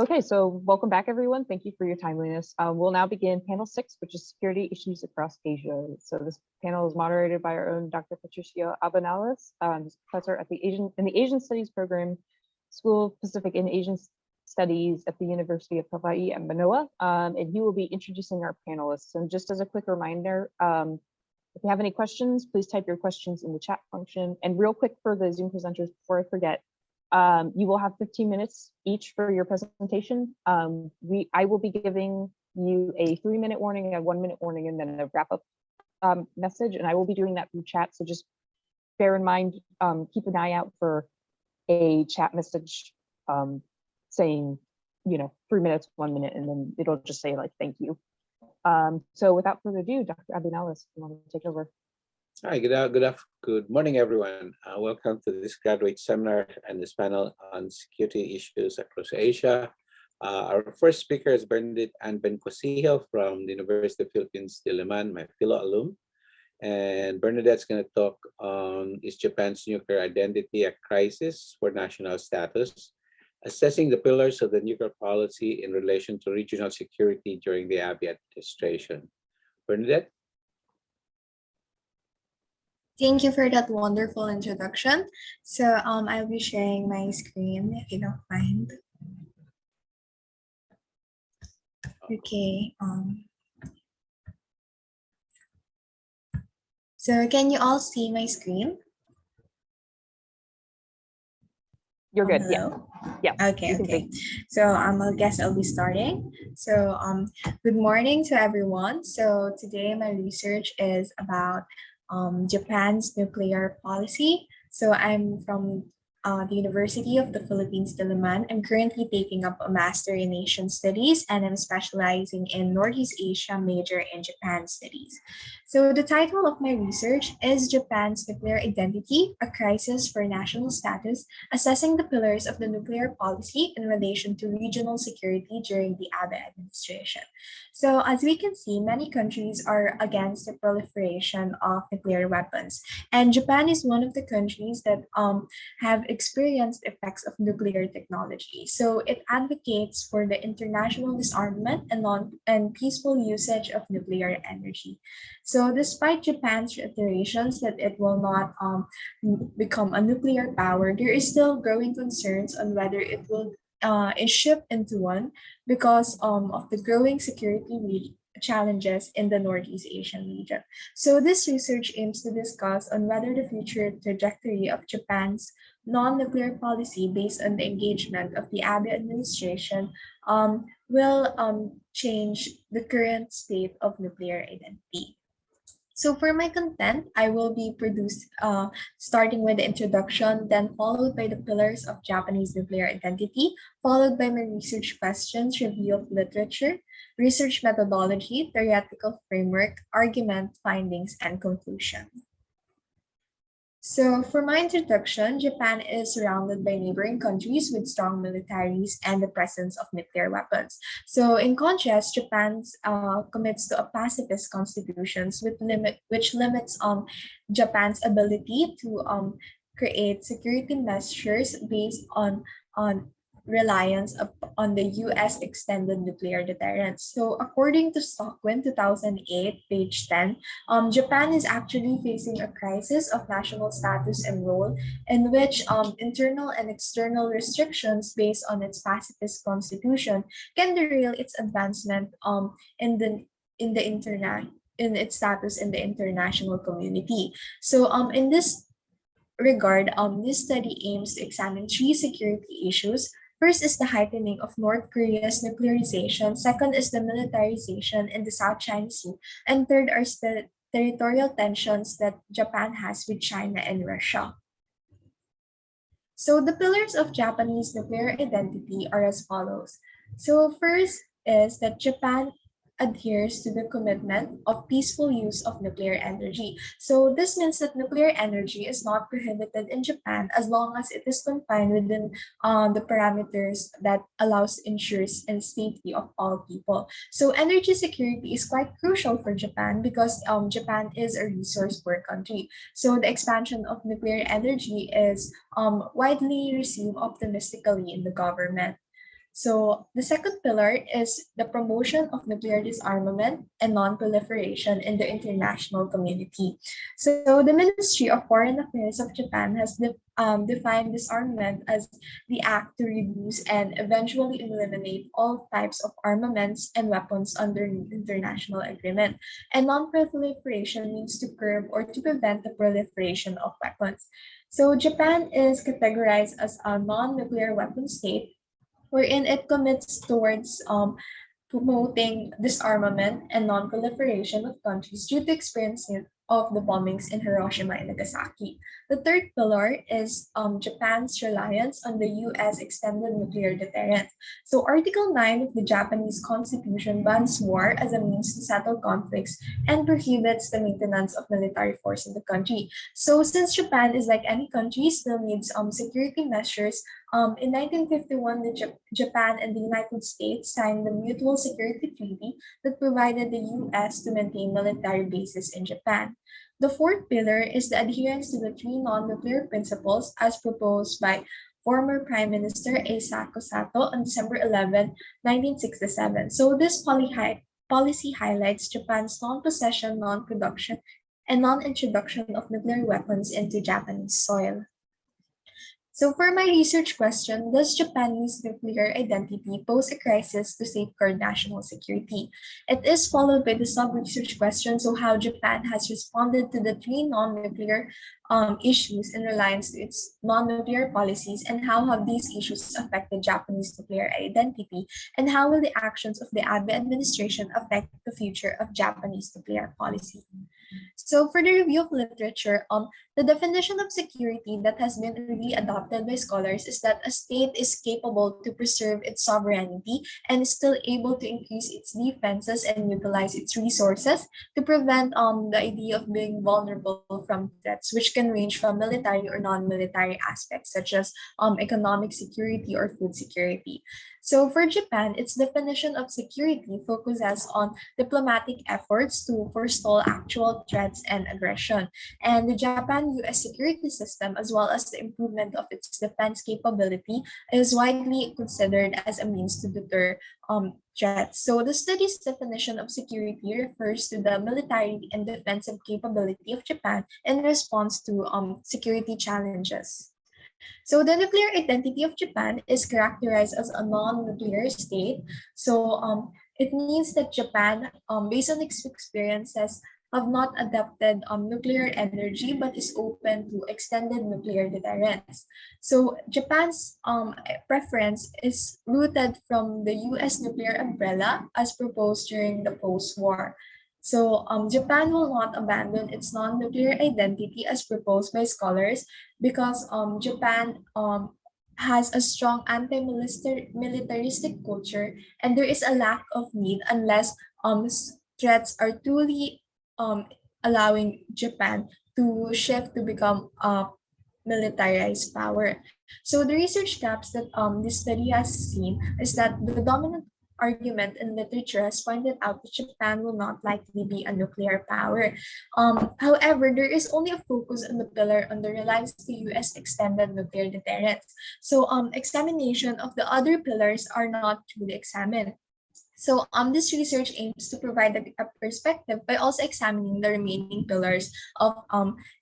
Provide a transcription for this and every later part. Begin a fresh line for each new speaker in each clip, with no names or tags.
Okay, so welcome back, everyone. Thank you for your timeliness. We'll now begin panel 6, which is security issues across Asia. So this panel is moderated by our own Dr. Patricio Abinales, who's professor at the Asian Studies Program, School of Pacific and Asian Studies at the University of Hawaii at Manoa, and he will be introducing our panelists. And just as a quick reminder, if you have any questions, please type your questions in the chat function. And real quick for the Zoom presenters, before I forget, you will have 15 minutes each for your presentation. I will be giving you a 3-minute warning, a 1-minute warning, and then a wrap-up message, and I will be doing that through chat. So just bear in mind, keep an eye out for a chat message saying, 3 minutes, 1 minute, and then it'll just say like, thank you. So without further ado, Dr. Abinales, you want to take over?
Hi, good morning, everyone. Welcome to this graduate seminar and this panel on security issues across Asia. Our first speaker is Bernadette Ann Bencosillo from the University of Philippines, Diliman, my fellow alum. And Bernadette's going to talk on is Japan's nuclear identity a crisis for national status, assessing the pillars of the nuclear policy in relation to regional security during the Abe administration. Bernadette?
Thank you for that wonderful introduction. So I'll be sharing my screen if you don't mind. Okay. So can you all see my screen?
You're good.
Hello?
Yeah.
Okay. So I guess I'll be starting. So good morning to everyone. So today my research is about Japan's nuclear policy. So I'm from the University of the Philippines, Diliman. I'm currently taking up a Master in Asian Studies, and I'm specializing in Northeast Asia, major in Japan Studies. So the title of my research is Japan's Nuclear Identity, a Crisis for National Status, Assessing the Pillars of the Nuclear Policy in Relation to Regional Security during the Abe administration. So as we can see, many countries are against the proliferation of nuclear weapons. And Japan is one of the countries that have experienced effects of nuclear technology. So it advocates for the international disarmament and peaceful usage of nuclear energy. So despite Japan's reiterations that it will not become a nuclear power, there is still growing concerns on whether it will shift into one because of the growing security challenges in the Northeast Asian region. So this research aims to discuss on whether the future trajectory of Japan's non-nuclear policy based on the engagement of the Abe administration will change the current state of nuclear identity. So for my content, I will be starting with the introduction, then followed by the pillars of Japanese nuclear identity, followed by my research questions, review of literature, research methodology, theoretical framework, argument, findings, and conclusion. So for my introduction, Japan is surrounded by neighboring countries with strong militaries and the presence of nuclear weapons. So in contrast, Japan commits to a pacifist constitution which limits Japan's ability to create security measures based on reliance on the U.S. extended nuclear deterrence. So according to Stockwin 2008, page 10, Japan is actually facing a crisis of national status and role in which internal and external restrictions based on its pacifist constitution can derail its advancement in its status in the international community. So in this regard, this study aims to examine 3 security issues. First is the heightening of North Korea's nuclearization. Second is the militarization in the South China Sea. And third are the territorial tensions that Japan has with China and Russia. So the pillars of Japanese nuclear identity are as follows. So first is that Japan adheres to the commitment of peaceful use of nuclear energy. So this means that nuclear energy is not prohibited in Japan as long as it is confined within the parameters that ensures and safety of all people. So energy security is quite crucial for Japan because Japan is a resource poor country. So the expansion of nuclear energy is widely received optimistically in the government. So the second pillar is the promotion of nuclear disarmament and non-proliferation in the international community. So the Ministry of Foreign Affairs of Japan has defined disarmament as the act to reduce and eventually eliminate all types of armaments and weapons under international agreement. And non-proliferation means to curb or to prevent the proliferation of weapons. So Japan is categorized as a non-nuclear weapon state wherein it commits towards promoting disarmament and non-proliferation of countries due to experience of the bombings in Hiroshima and Nagasaki. The third pillar is Japan's reliance on the U.S. extended nuclear deterrent. So Article 9 of the Japanese Constitution bans war as a means to settle conflicts and prohibits the maintenance of military force in the country. So since Japan is like any country, still needs security measures. In 1951, Japan and the United States signed the Mutual Security Treaty that provided the U.S. to maintain military bases in Japan. The fourth pillar is the adherence to the three non-nuclear principles as proposed by former Prime Minister Eisaku Sato on December 11, 1967. So this policy highlights Japan's non-possession, non-production, and non-introduction of nuclear weapons into Japanese soil. So for my research question, does Japanese nuclear identity pose a crisis to safeguard national security? It is followed by the sub-research question, so how Japan has responded to the three non-nuclear issues in reliance to its non-nuclear policies, and how have these issues affected Japanese nuclear identity, and how will the actions of the Abe administration affect the future of Japanese nuclear policy? So for the review of literature, the definition of security that has been really adopted by scholars is that a state is capable to preserve its sovereignty and is still able to increase its defenses and utilize its resources to prevent the idea of being vulnerable from threats, which can range from military or non-military aspects, such as economic security or food security. So for Japan, its definition of security focuses on diplomatic efforts to forestall actual threats and aggression. And the Japan-US security system, as well as the improvement of its defense capability, is widely considered as a means to deter threats. So the study's definition of security refers to the military and defensive capability of Japan in response to security challenges. So the nuclear identity of Japan is characterized as a non-nuclear state. So it means that Japan, based on its experiences, have not adopted nuclear energy but is open to extended nuclear deterrence. So Japan's preference is rooted from the US nuclear umbrella as proposed during the post-war. So Japan will not abandon its non-nuclear identity as proposed by scholars because Japan has a strong anti-militaristic culture, and there is a lack of need unless threats are truly allowing Japan to shift to become a militarized power. So the research gaps that this study has seen is that the dominant argument in literature has pointed out that Japan will not likely be a nuclear power. However, there is only a focus on the pillar on the reliance to U.S. extended nuclear deterrence. So examination of the other pillars are not truly examined. So this research aims to provide a perspective by also examining the remaining pillars of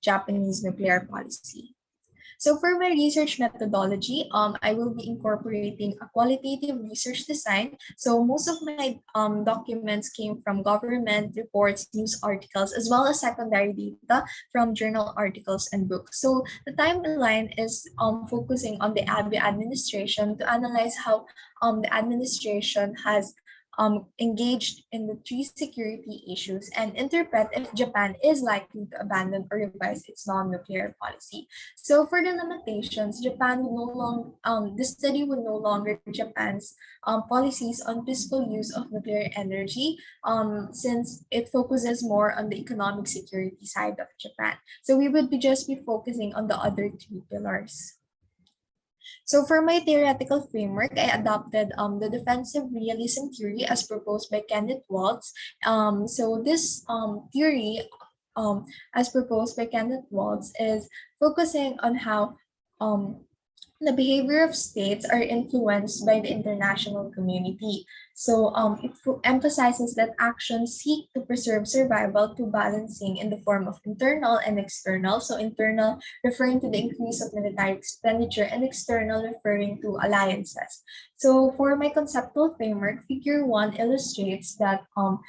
Japanese nuclear policy. So for my research methodology, I will be incorporating a qualitative research design. So most of my documents came from government reports, news articles, as well as secondary data from journal articles and books. So the timeline is focusing on the Abe administration to analyze how the administration has engaged in the three security issues and interpret if Japan is likely to abandon or revise its non-nuclear policy. So for the limitations, Japan would no longer, this study would no longer Japan's policies on peaceful use of nuclear energy since it focuses more on the economic security side of Japan. So we would just be focusing on the other three pillars. So for my theoretical framework, I adopted the defensive realism theory as proposed by Kenneth Waltz. So this theory, as proposed by Kenneth Waltz, is focusing on how the behavior of states are influenced by the international community. So it emphasizes that actions seek to preserve survival through balancing in the form of internal and external. So internal referring to the increase of military expenditure and external referring to alliances. So for my conceptual framework, figure 1 illustrates that um,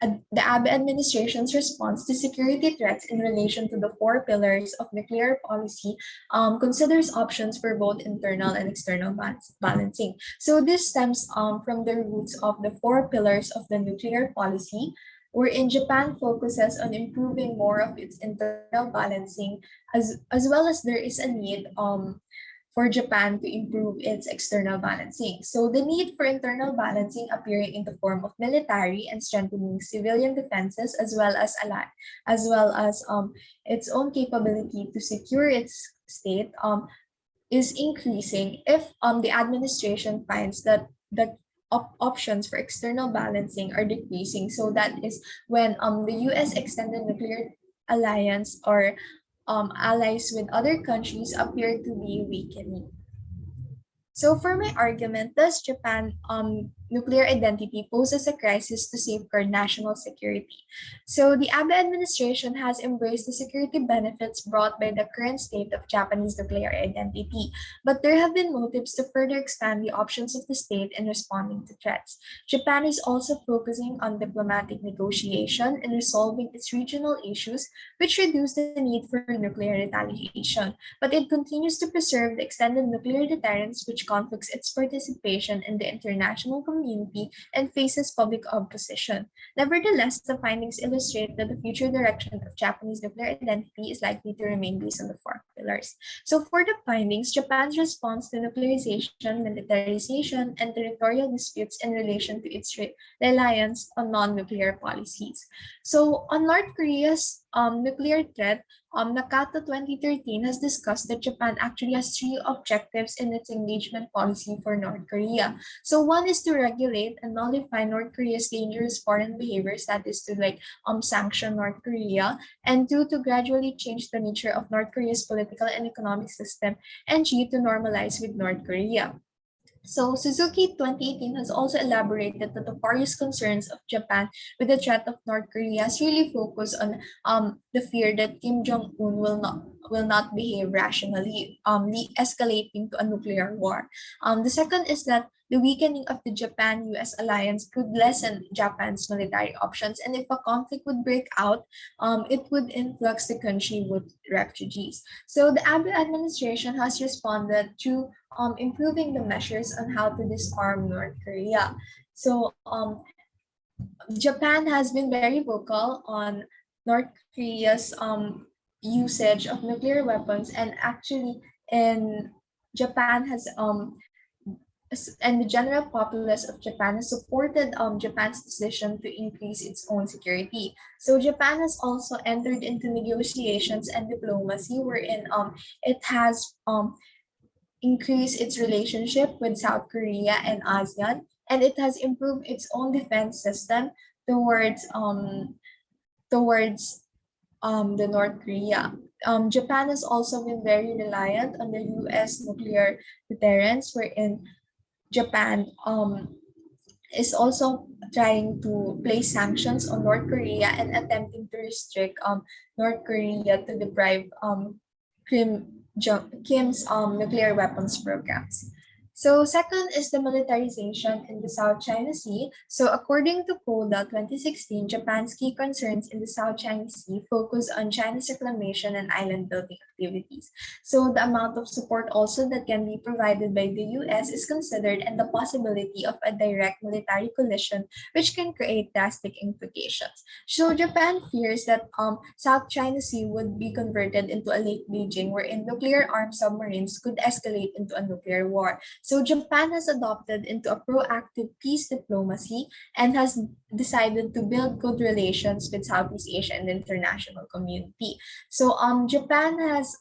the Abe administration's response to security threats in relation to the four pillars of nuclear policy considers options for both internal and external balancing. So this stems from the roots of the four pillars of the nuclear policy, wherein Japan focuses on improving more of its internal balancing, as well as there is a need for Japan to improve its external balancing. So the need for internal balancing appearing in the form of military and strengthening civilian defenses as well as its own capability to secure its state is increasing if the administration finds that the options for external balancing are decreasing. So that is when the US extended nuclear alliance or allies with other countries appear to be weakening. So for my argument, does Japan nuclear identity poses a crisis to safeguard national security? So the Abe administration has embraced the security benefits brought by the current state of Japanese nuclear identity, but there have been motives to further expand the options of the state in responding to threats. Japan is also focusing on diplomatic negotiation and resolving its regional issues, which reduce the need for nuclear retaliation, but it continues to preserve the extended nuclear deterrence, which conflicts its participation in the international community and faces public opposition. Nevertheless, the findings illustrate that the future direction of Japanese nuclear identity is likely to remain based on the four pillars. So for the findings, Japan's response to nuclearization, militarization, and territorial disputes in relation to its reliance on non-nuclear policies. So on North Korea's nuclear threat, Nakato 2013 has discussed that Japan actually has three objectives in its engagement policy for North Korea. So one is to regulate and nullify North Korea's dangerous foreign behaviors, that is to sanction North Korea, and two, to gradually change the nature of North Korea's political and economic system, and three, to normalize with North Korea. So Suzuki 2018 has also elaborated that the various concerns of Japan with the threat of North Korea is really focused on the fear that Kim Jong-un will not behave rationally, escalating to a nuclear war. The second is that the weakening of the Japan-US alliance could lessen Japan's military options, and if a conflict would break out, it would influx the country with refugees. So the Abe administration has responded to improving the measures on how to disarm North Korea. So Japan has been very vocal on North Korea's usage of nuclear weapons, and actually in Japan has and the general populace of Japan has supported Japan's decision to increase its own security. So Japan has also entered into negotiations and diplomacy wherein it has increased its relationship with South Korea and ASEAN, and it has improved its own defense system towards the North Korea. Japan has also been very reliant on the U.S. nuclear deterrence, wherein Japan is also trying to place sanctions on North Korea and attempting to restrict North Korea to deprive Kim's nuclear weapons programs. So second is the militarization in the South China Sea. So according to CODA 2016, Japan's key concerns in the South China Sea focus on China's reclamation and island building activities. So the amount of support also that can be provided by the US is considered, and the possibility of a direct military collision, which can create drastic implications. So Japan fears that South China Sea would be converted into a Lake Beijing, wherein nuclear armed submarines could escalate into a nuclear war. So Japan has adopted into a proactive peace diplomacy and has decided to build good relations with Southeast Asia and the international community. So Japan has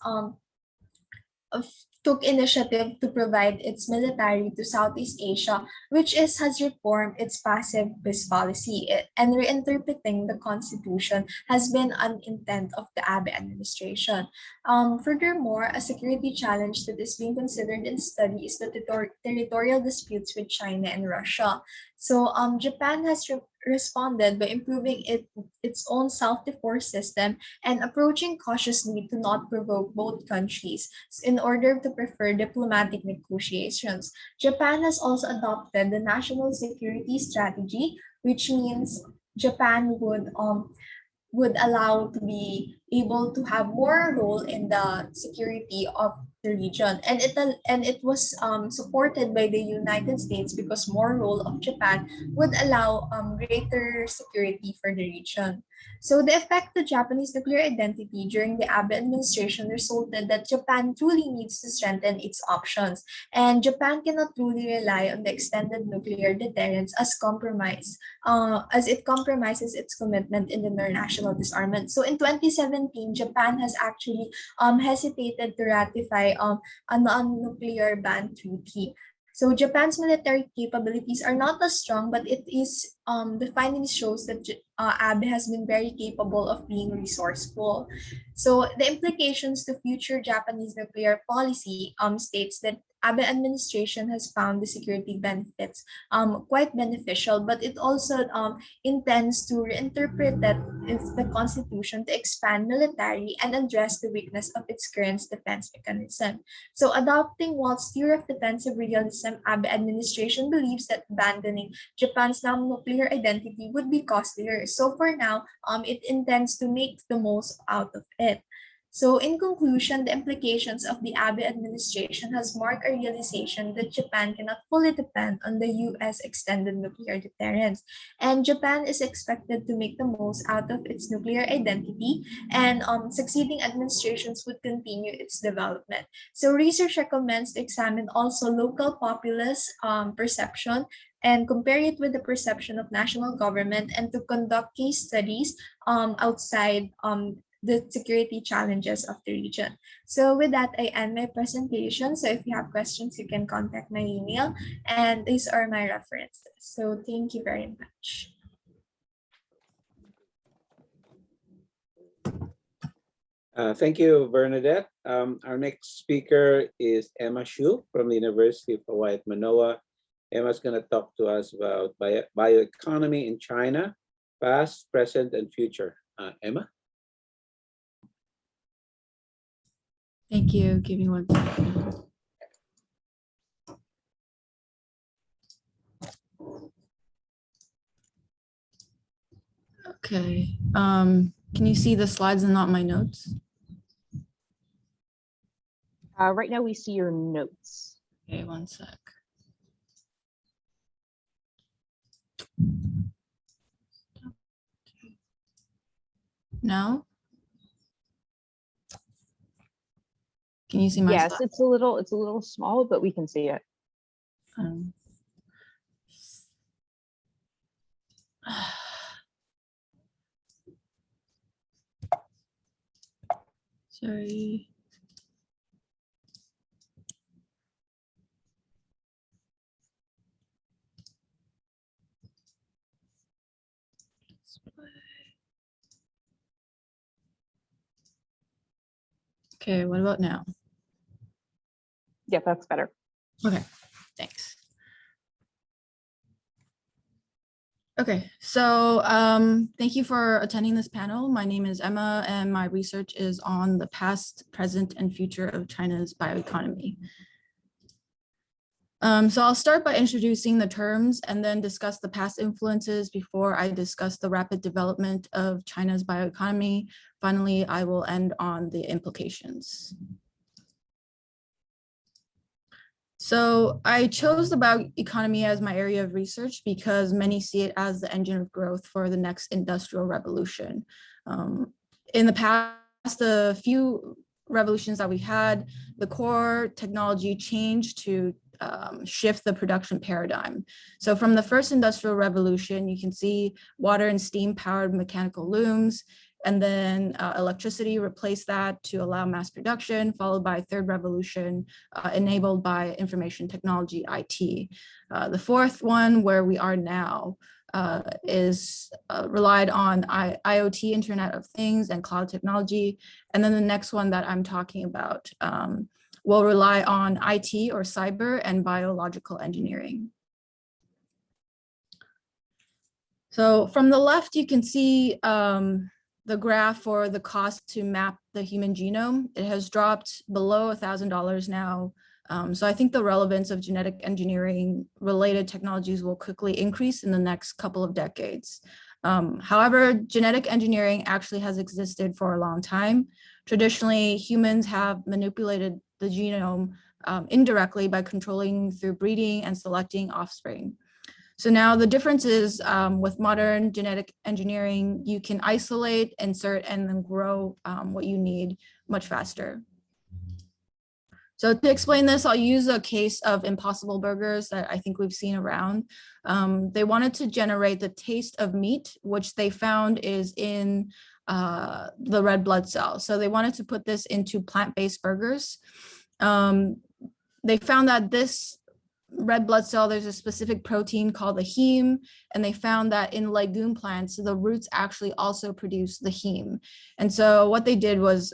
took initiative to provide its military to Southeast Asia, which has reformed its passive peace policy. And reinterpreting the constitution has been an intent of the Abe administration. Furthermore, a security challenge that is being considered in study is the territorial disputes with China and Russia. So Japan has responded by improving its own self-defense system and approaching cautiously to not provoke both countries in order to prefer diplomatic negotiations. Japan has also adopted the national security strategy, which means Japan would allow to be able to have more role in the security of the region, and it was supported by the United States because more role of Japan would allow greater security for the region. So the effect of Japanese nuclear identity during the Abe administration resulted that Japan truly needs to strengthen its options, and Japan cannot truly rely on the extended nuclear deterrence as it compromises its commitment in the international disarmament. So in 2017, Japan has actually hesitated to ratify a non-nuclear ban treaty. So Japan's military capabilities are not as strong, but the findings shows that Abe has been very capable of being resourceful. So the implications to future Japanese nuclear policy states that Abe administration has found the security benefits quite beneficial, but it also intends to reinterpret that is the constitution to expand military and address the weakness of its current defense mechanism. So adopting Walt's theory of defensive realism, Abe administration believes that abandoning Japan's non-nuclear identity would be costlier. So for now, it intends to make the most out of it. So in conclusion, the implications of the Abe administration has marked a realization that Japan cannot fully depend on the US extended nuclear deterrence. And Japan is expected to make the most out of its nuclear identity, and succeeding administrations would continue its development. So research recommends to examine also local populace perception and compare it with the perception of national government, and to conduct case studies outside the security challenges of the region. So with that, I end my presentation. So if you have questions, you can contact my email, and these are my references. So thank you very much.
Thank you, Bernadette. Our next speaker is Emma Xu from the University of Hawaii at Manoa. Emma's going to talk to us about bioeconomy in China, past, present, and future. Emma?
Thank you. Give me one second. Okay. Can you see the slides and not my notes?
Right now we see your notes.
Okay, one sec. Now? Can you see my
Yes,
slide?
it's a little small, but we can see it.
Sorry. Okay, what about now?
Yeah, that's better.
Okay, thanks. Okay, so thank you for attending this panel. My name is Emma, and my research is on the past, present, and future of China's bioeconomy. So I'll start by introducing the terms and then discuss the past influences before I discuss the rapid development of China's bioeconomy. Finally, I will end on the implications. So I chose the bioeconomy as my area of research because many see it as the engine of growth for the next industrial revolution. In the past, a few revolutions that we had, the core technology changed to shift the production paradigm. So from the first industrial revolution, you can see water and steam powered mechanical looms, and then electricity replaced that to allow mass production, followed by third revolution enabled by information technology, IT. The fourth one, where we are now, is relied on IoT, Internet of Things, and cloud technology. And then the next one that I'm talking about will rely on IT or cyber and biological engineering. So from the left, you can see the graph for the cost to map the human genome. It has dropped below $1,000 now. So I think the relevance of genetic engineering related technologies will quickly increase in the next couple of decades. However, genetic engineering actually has existed for a long time. Traditionally, humans have manipulated the genome indirectly by controlling through breeding and selecting offspring. So now the difference is with modern genetic engineering, you can isolate, insert, and then grow what you need much faster. So to explain this, I'll use a case of Impossible Burgers that I think we've seen around. They wanted to generate the taste of meat, which they found is in the red blood cell. So they wanted to put this into plant-based burgers. They found that this red blood cell, there's a specific protein called the heme, and they found that in legume plants, the roots actually also produce the heme. And so what they did was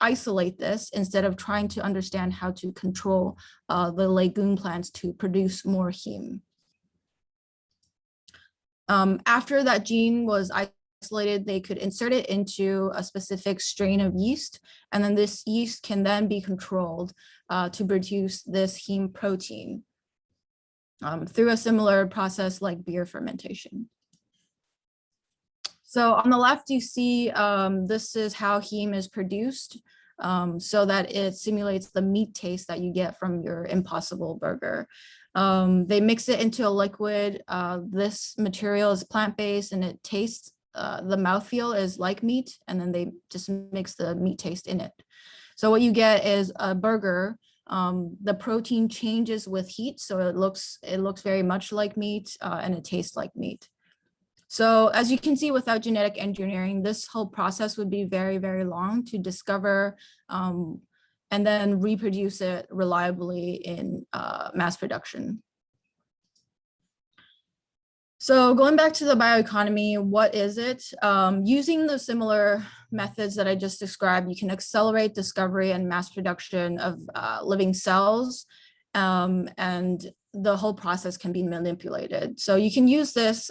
isolate this instead of trying to understand how to control the legume plants to produce more heme. After that gene was isolated, they could insert it into a specific strain of yeast, and then this yeast can then be controlled to produce this heme protein. Through a similar process like beer fermentation. So on the left, you see this is how heme is produced so that it simulates the meat taste that you get from your Impossible Burger. They mix it into a liquid. This material is plant-based and it tastes, the mouthfeel is like meat, and then they just mix the meat taste in it. So what you get is a burger. The protein changes with heat, so it looks very much like meat and it tastes like meat. So as you can see, without genetic engineering, this whole process would be very, very long to discover and then reproduce it reliably in mass production. So going back to the bioeconomy, what is it? Using the similar methods that I just described, you can accelerate discovery and mass production of living cells, and the whole process can be manipulated. So you can use this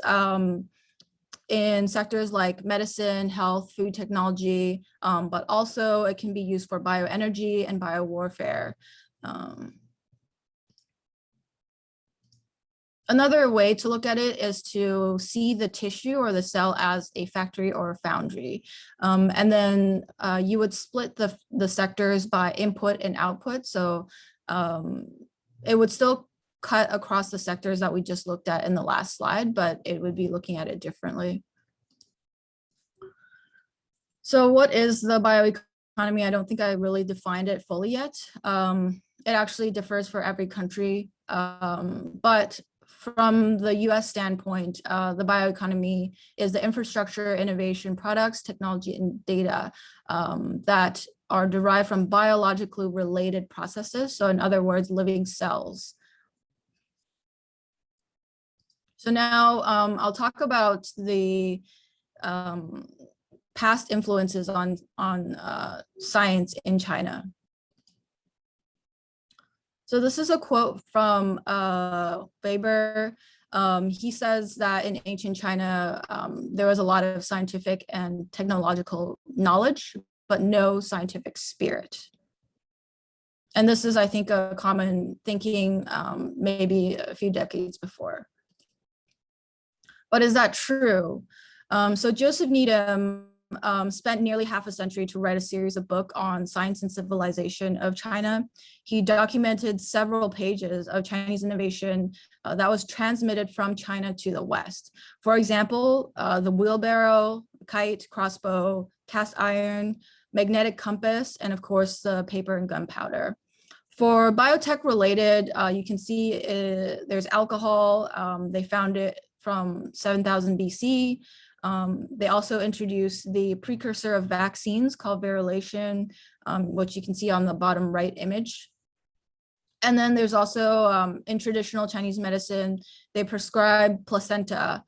in sectors like medicine, health, food technology, but also it can be used for bioenergy and biowarfare. Another way to look at it is to see the tissue or the cell as a factory or a foundry. And then you would split the sectors by input and output. So it would still cut across the sectors that we just looked at in the last slide, but it would be looking at it differently. So what is the bioeconomy? I don't think I really defined it fully yet. It actually differs for every country, but from the US standpoint, the bioeconomy is the infrastructure, innovation, products, technology, and data that are derived from biologically related processes. So in other words, living cells. So now I'll talk about the past influences on science in China. So this is a quote from Weber. He says that in ancient China, there was a lot of scientific and technological knowledge, but no scientific spirit. And this is, I think, a common thinking maybe a few decades before. But is that true? So Joseph Needham spent nearly half a century to write a series of books on science and civilization of China. He documented several pages of Chinese innovation that was transmitted from China to the West. For example, the wheelbarrow, kite, crossbow, cast iron, magnetic compass, and of course, the paper and gunpowder. For biotech related, you can see there's alcohol. They found it from 7000 BC. They also introduced the precursor of vaccines called Reliance, which you can see on the bottom right image. And then there's also in traditional Chinese medicine, they prescribe placenta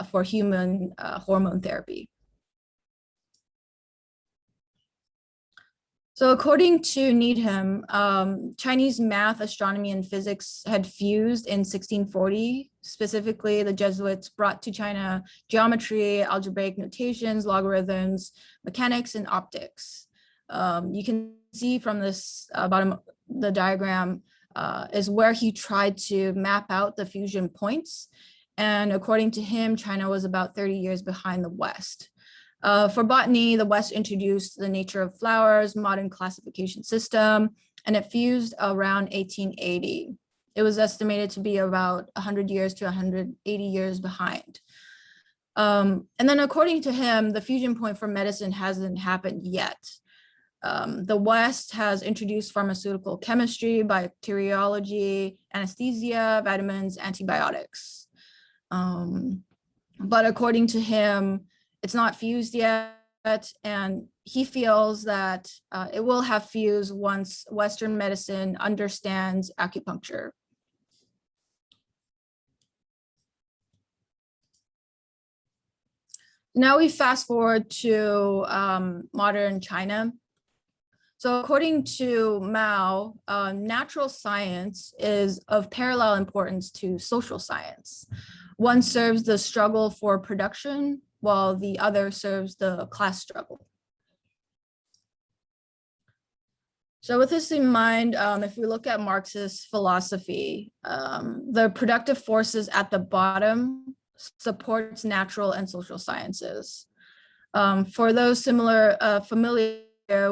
for human hormone therapy. So according to Needham, Chinese math, astronomy, and physics had fused in 1640. Specifically, the Jesuits brought to China geometry, algebraic notations, logarithms, mechanics, and optics. You can see from this bottom, the diagram is where he tried to map out the fusion points. And according to him, China was about 30 years behind the West. For botany, the West introduced the nature of flowers, modern classification system, and it fused around 1880. It was estimated to be about 100 years to 180 years behind. And then according to him, the fusion point for medicine hasn't happened yet. The West has introduced pharmaceutical chemistry, bacteriology, anesthesia, vitamins, antibiotics. But according to him, it's not fused yet, and he feels that it will have fused once Western medicine understands acupuncture. Now we fast forward to modern China. So according to Mao, natural science is of parallel importance to social science. One serves the struggle for production, while the other serves the class struggle. So with this in mind, if we look at Marxist philosophy, the productive forces at the bottom supports natural and social sciences. For those familiar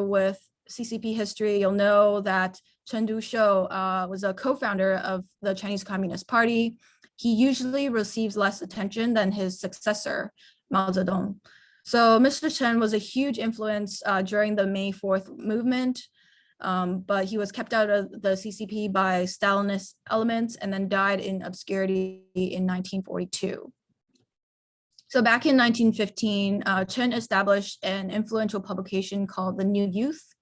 with CCP history, you'll know that Chen Duxiu was a co-founder of the Chinese Communist Party. He usually receives less attention than his successor, Mao Zedong. So Mr. Chen was a huge influence during the May 4th movement, but he was kept out of the CCP by Stalinist elements and then died in obscurity in 1942. So back in 1915, Chen established an influential publication called The New Youth,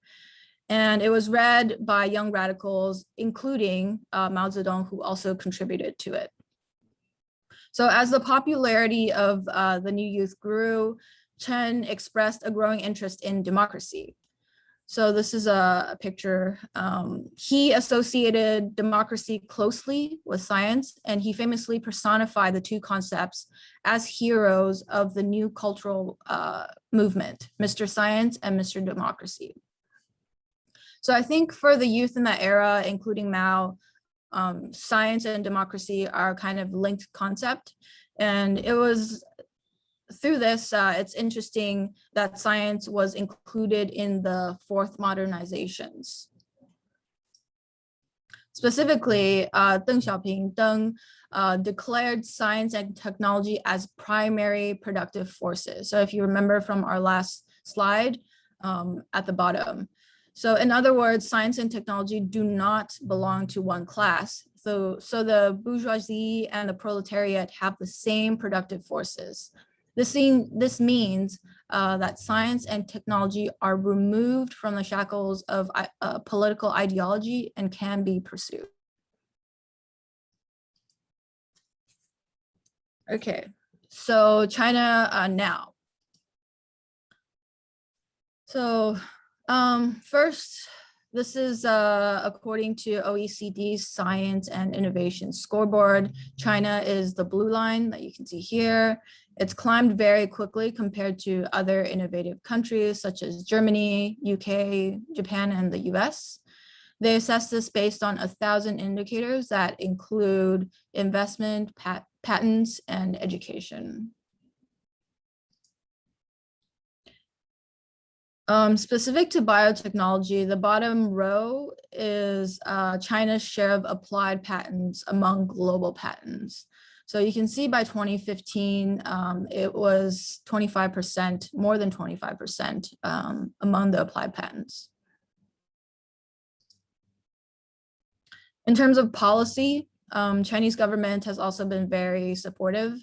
and it was read by young radicals, including Mao Zedong, who also contributed to it. So as the popularity of the New Youth grew, Chen expressed a growing interest in democracy. So this is a picture. He associated democracy closely with science, and he famously personified the two concepts as heroes of the new cultural movement, Mr. Science and Mr. Democracy. So I think for the youth in that era, including Mao, science and democracy are kind of linked concept. And it was through this, it's interesting that science was included in the fourth modernizations. Specifically, Deng Xiaoping declared science and technology as primary productive forces. So if you remember from our last slide at the bottom. So in other words, science and technology do not belong to one class. So the bourgeoisie and the proletariat have the same productive forces. This means that science and technology are removed from the shackles of political ideology and can be pursued. Okay, so China now. So first, this is according to OECD's Science and Innovation Scoreboard. China is the blue line that you can see here. It's climbed very quickly compared to other innovative countries such as Germany, UK, Japan, and the US. They assess this based on 1,000 indicators that include investment, patents, and education. Specific to biotechnology, the bottom row is China's share of applied patents among global patents. So you can see by 2015, it was 25%, more than 25% among the applied patents. In terms of policy, Chinese government has also been very supportive.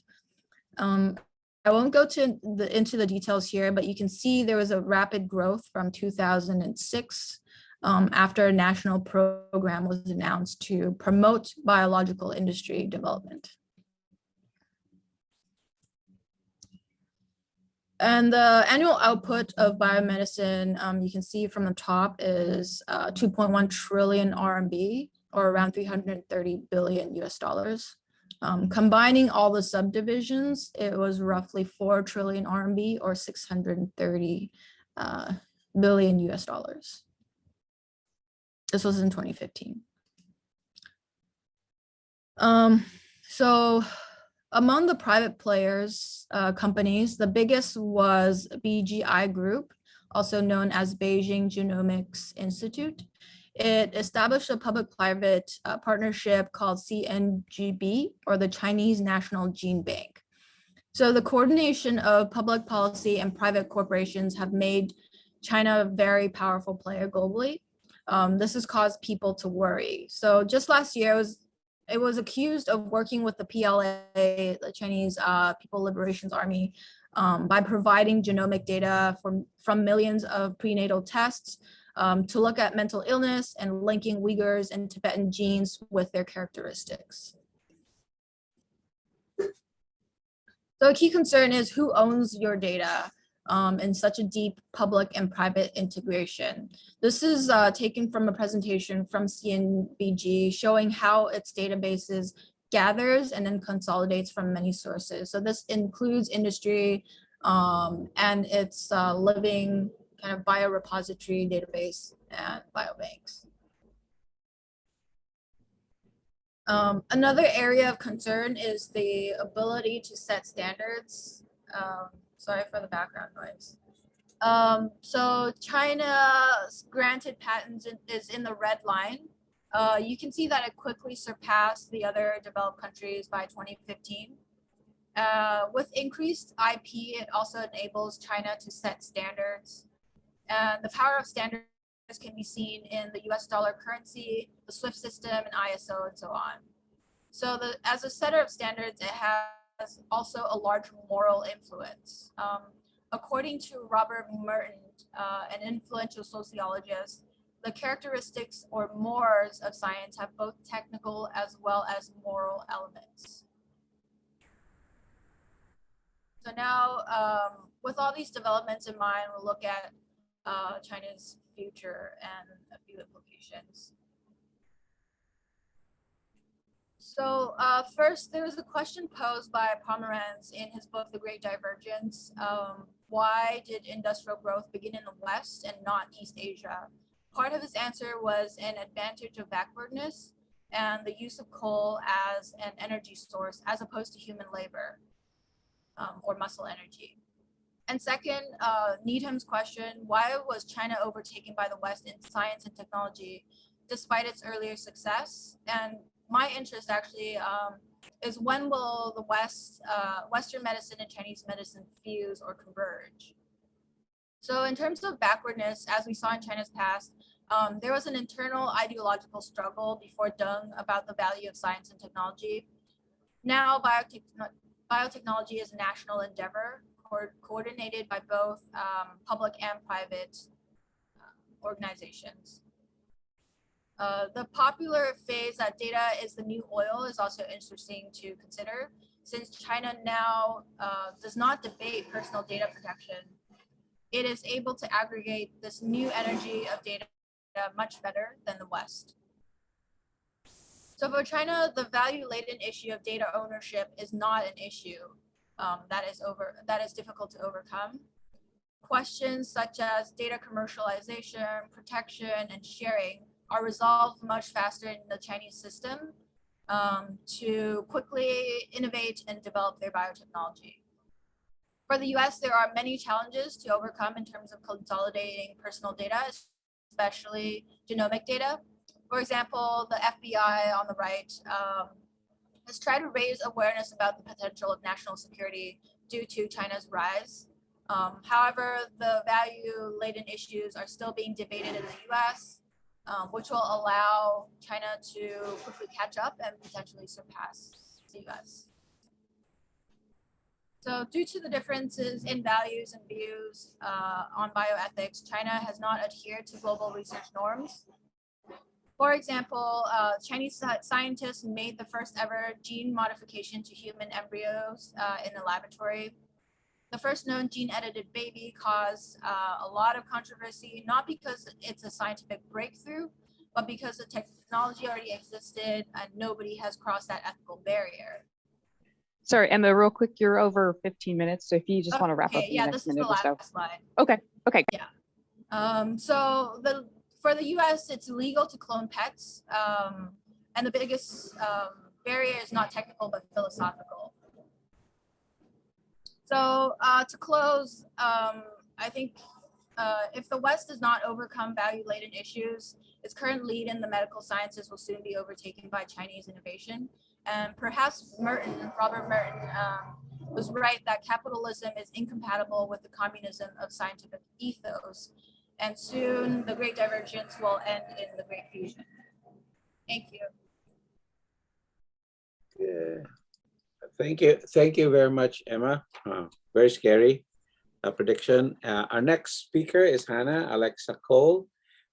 I won't go into the details here, but you can see there was a rapid growth from 2006 after a national program was announced to promote biological industry development. And the annual output of biomedicine, you can see from the top, is 2.1 trillion RMB, or around 330 billion US dollars. Combining all the subdivisions, it was roughly 4 trillion RMB, or 630 billion US dollars. This was in 2015. So among the private players, companies, the biggest was BGI Group, also known as Beijing Genomics Institute. It established a public-private partnership called CNGB, or the Chinese National Gene Bank. So the coordination of public policy and private corporations have made China a very powerful player globally. This has caused people to worry. So just last year, it was accused of working with the PLA, the Chinese People Liberation Army, by providing genomic data from millions of prenatal tests to look at mental illness and linking Uyghurs and Tibetan genes with their characteristics. So a key concern is who owns your data in such a deep public and private integration. This is taken from a presentation from CNBG showing how its databases gathers and then consolidates from many sources. So this includes industry and its living kind of biorepository database and biobanks. Another area of concern is the ability to set standards. Sorry for the background noise. So China's granted patents is in the red line. You can see that it quickly surpassed the other developed countries by 2015. With increased IP, it also enables China to set standards. And the power of standards can be seen in the US dollar currency, the SWIFT system, and ISO, and so on. So as a setter of standards, it has also a large moral influence. According to Robert Merton, an influential sociologist, the characteristics or mores of science have both technical as well as moral elements. So now, with all these developments in mind, we'll look at China's future and a few implications. So first, there was a question posed by Pomerantz in his book, The Great Divergence. Why did industrial growth begin in the West and not East Asia? Part of his answer was an advantage of backwardness and the use of coal as an energy source as opposed to human labor or muscle energy. And second, Needham's question, why was China overtaken by the West in science and technology despite its earlier success? And my interest actually is when will the Western medicine and Chinese medicine fuse or converge? So in terms of backwardness, as we saw in China's past, there was an internal ideological struggle before Deng about the value of science and technology. Now biotechnology is a national endeavor coordinated by both public and private organizations. The popular phrase that data is the new oil is also interesting to consider, since China now does not debate personal data protection. It is able to aggregate this new energy of data much better than the West. So for China, the value-laden issue of data ownership is not an issue that is difficult to overcome. Questions such as data commercialization, protection, and sharing are resolved much faster in the Chinese system to quickly innovate and develop their biotechnology. For the US, there are many challenges to overcome in terms of consolidating personal data, especially genomic data. For example, the FBI on the right has tried to raise awareness about the potential of national security due to China's rise. However, the value-laden issues are still being debated in the US, which will allow China to quickly catch up and potentially surpass the US. So due to the differences in values and views on bioethics, China has not adhered to global research norms. For example, Chinese scientists made the first ever gene modification to human embryos in a laboratory. The first known gene-edited baby caused a lot of controversy, not because it's a scientific breakthrough, but because the technology already existed and nobody has crossed that ethical barrier.
Sorry, Emma, real quick, you're over 15 minutes, so if you just want to wrap up in the next minute or so.
This is the last slide.
Okay, okay.
Yeah. So for the US, it's illegal to clone pets, and the biggest barrier is not technical, but philosophical. So to close, I think if the West does not overcome value-laden issues, its current lead in the medical sciences will soon be overtaken by Chinese innovation. And perhaps Robert Merton was right that capitalism is incompatible with the communism of scientific ethos. And soon the great divergence will end in the great fusion. Thank you.
Yeah. Thank you very much, Emma. Very scary prediction. Our next speaker is Hannah Alexa Cole.